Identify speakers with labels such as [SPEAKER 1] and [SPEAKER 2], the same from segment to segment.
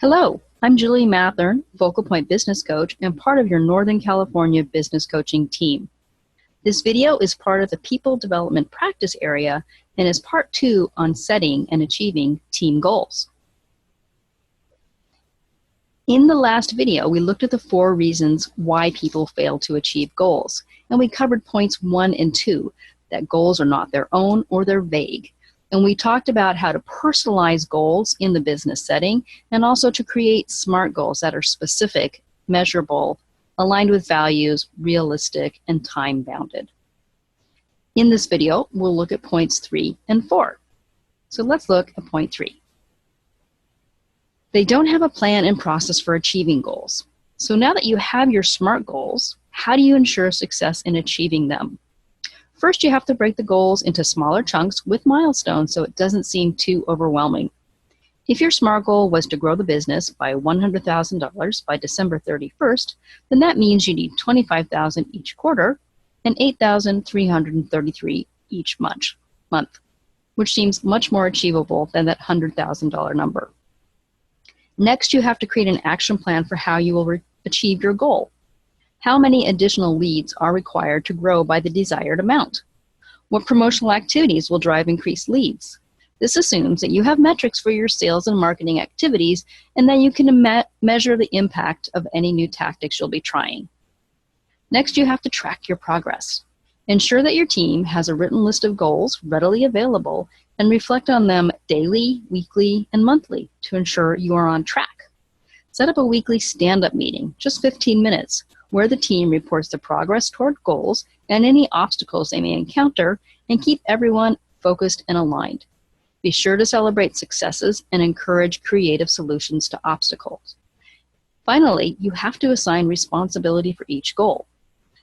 [SPEAKER 1] Hello, I'm Julie Mathern, FocalPoint Business Coach and part of your Northern California business coaching team. This video is part of the People Development Practice area and is part 2 on setting and achieving team goals. In the last video, we looked at the 4 reasons why people fail to achieve goals, and we covered points 1 and 2, that goals are not their own or they're vague. And we talked about how to personalize goals in the business setting and also to create SMART goals that are specific, measurable, aligned with values, realistic, and time-bounded. In this video, we'll look at points 3 and 4. So let's look at point 3. They don't have a plan and process for achieving goals. So now that you have your SMART goals, how do you ensure success in achieving them? First, you have to break the goals into smaller chunks with milestones so it doesn't seem too overwhelming. If your SMART goal was to grow the business by $100,000 by December 31st, then that means you need $25,000 each quarter and $8,333 each month, which seems much more achievable than that $100,000 number. Next, you have to create an action plan for how you will achieve your goal. How many additional leads are required to grow by the desired amount? What promotional activities will drive increased leads? This assumes that you have metrics for your sales and marketing activities and that you can measure the impact of any new tactics you'll be trying. Next, you have to track your progress. Ensure that your team has a written list of goals readily available and reflect on them daily, weekly, and monthly to ensure you are on track. Set up a weekly stand-up meeting, just 15 minutes, where the team reports the progress toward goals and any obstacles they may encounter, and keep everyone focused and aligned. Be sure to celebrate successes and encourage creative solutions to obstacles. Finally, you have to assign responsibility for each goal.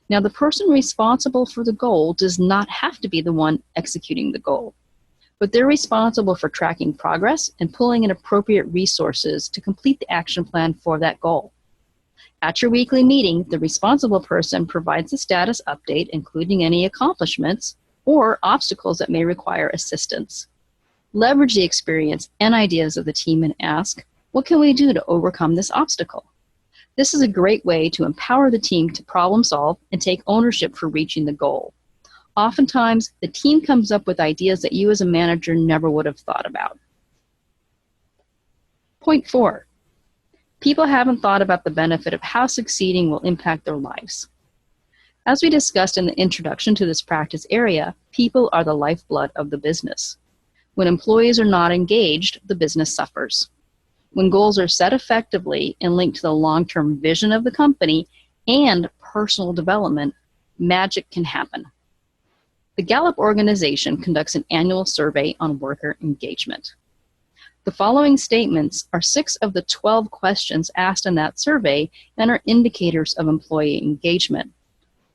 [SPEAKER 1] Now, the person responsible for the goal does not have to be the one executing the goal, but they're responsible for tracking progress and pulling in appropriate resources to complete the action plan for that goal. At your weekly meeting, the responsible person provides a status update, including any accomplishments or obstacles that may require assistance. Leverage the experience and ideas of the team and ask, what can we do to overcome this obstacle? This is a great way to empower the team to problem solve and take ownership for reaching the goal. Oftentimes, the team comes up with ideas that you as a manager never would have thought about. Point 4. People haven't thought about the benefit of how succeeding will impact their lives. As we discussed in the introduction to this practice area, people are the lifeblood of the business. When employees are not engaged, the business suffers. When goals are set effectively and linked to the long-term vision of the company and personal development, magic can happen. The Gallup organization conducts an annual survey on worker engagement. The following statements are 6 of the 12 questions asked in that survey and are indicators of employee engagement.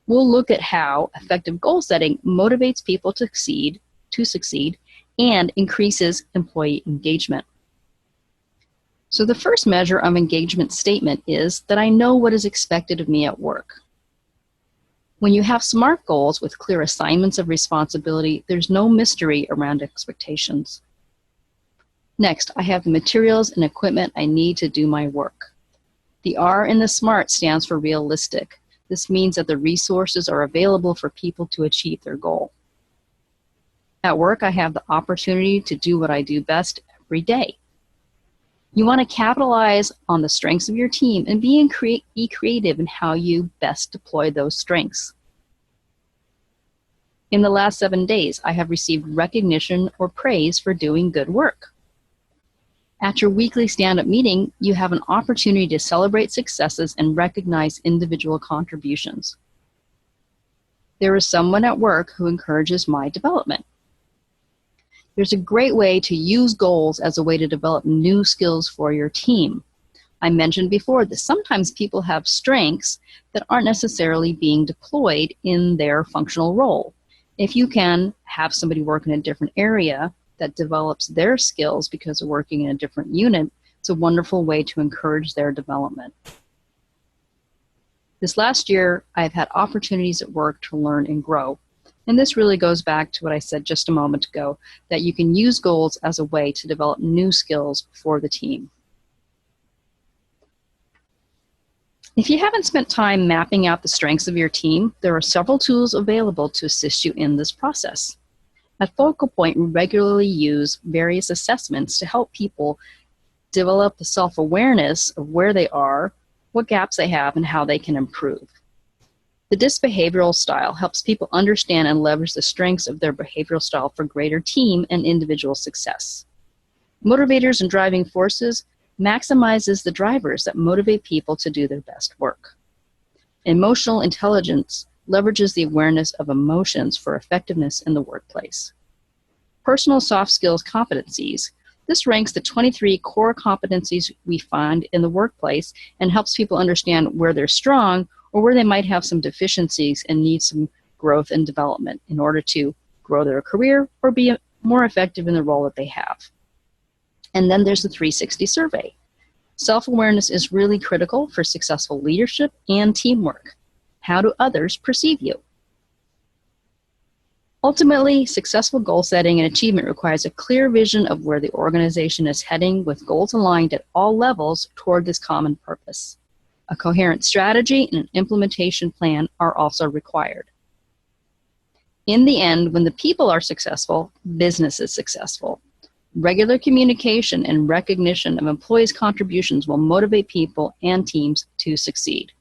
[SPEAKER 1] We'll look at how effective goal setting motivates people to succeed and increases employee engagement. So the first measure of engagement statement is that I know what is expected of me at work. When you have SMART goals with clear assignments of responsibility, there's no mystery around expectations. Next, I have the materials and equipment I need to do my work. The R in the SMART stands for realistic. This means that the resources are available for people to achieve their goal. At work, I have the opportunity to do what I do best every day. You want to capitalize on the strengths of your team and be creative in how you best deploy those strengths. In the last 7 days, I have received recognition or praise for doing good work. At your weekly stand-up meeting, you have an opportunity to celebrate successes and recognize individual contributions. There is someone at work who encourages my development. There's a great way to use goals as a way to develop new skills for your team. I mentioned before that sometimes people have strengths that aren't necessarily being deployed in their functional role. If you can have somebody work in a different area that develops their skills because they're working in a different unit, it's a wonderful way to encourage their development. This last year, I've had opportunities at work to learn and grow. And this really goes back to what I said just a moment ago, that you can use goals as a way to develop new skills for the team. If you haven't spent time mapping out the strengths of your team, there are several tools available to assist you in this process. At FocalPoint, we regularly use various assessments to help people develop the self-awareness of where they are, what gaps they have, and how they can improve. The DISC behavioral style helps people understand and leverage the strengths of their behavioral style for greater team and individual success. Motivators and driving forces maximizes the drivers that motivate people to do their best work. Emotional intelligence leverages the awareness of emotions for effectiveness in the workplace. Personal soft skills competencies. This ranks the 23 core competencies we find in the workplace and helps people understand where they're strong or where they might have some deficiencies and need some growth and development in order to grow their career or be more effective in the role that they have. And then there's the 360 survey. Self-awareness is really critical for successful leadership and teamwork. How do others perceive you? Ultimately, successful goal setting and achievement requires a clear vision of where the organization is heading with goals aligned at all levels toward this common purpose. A coherent strategy and an implementation plan are also required. In the end, when the people are successful, business is successful. Regular communication and recognition of employees' contributions will motivate people and teams to succeed.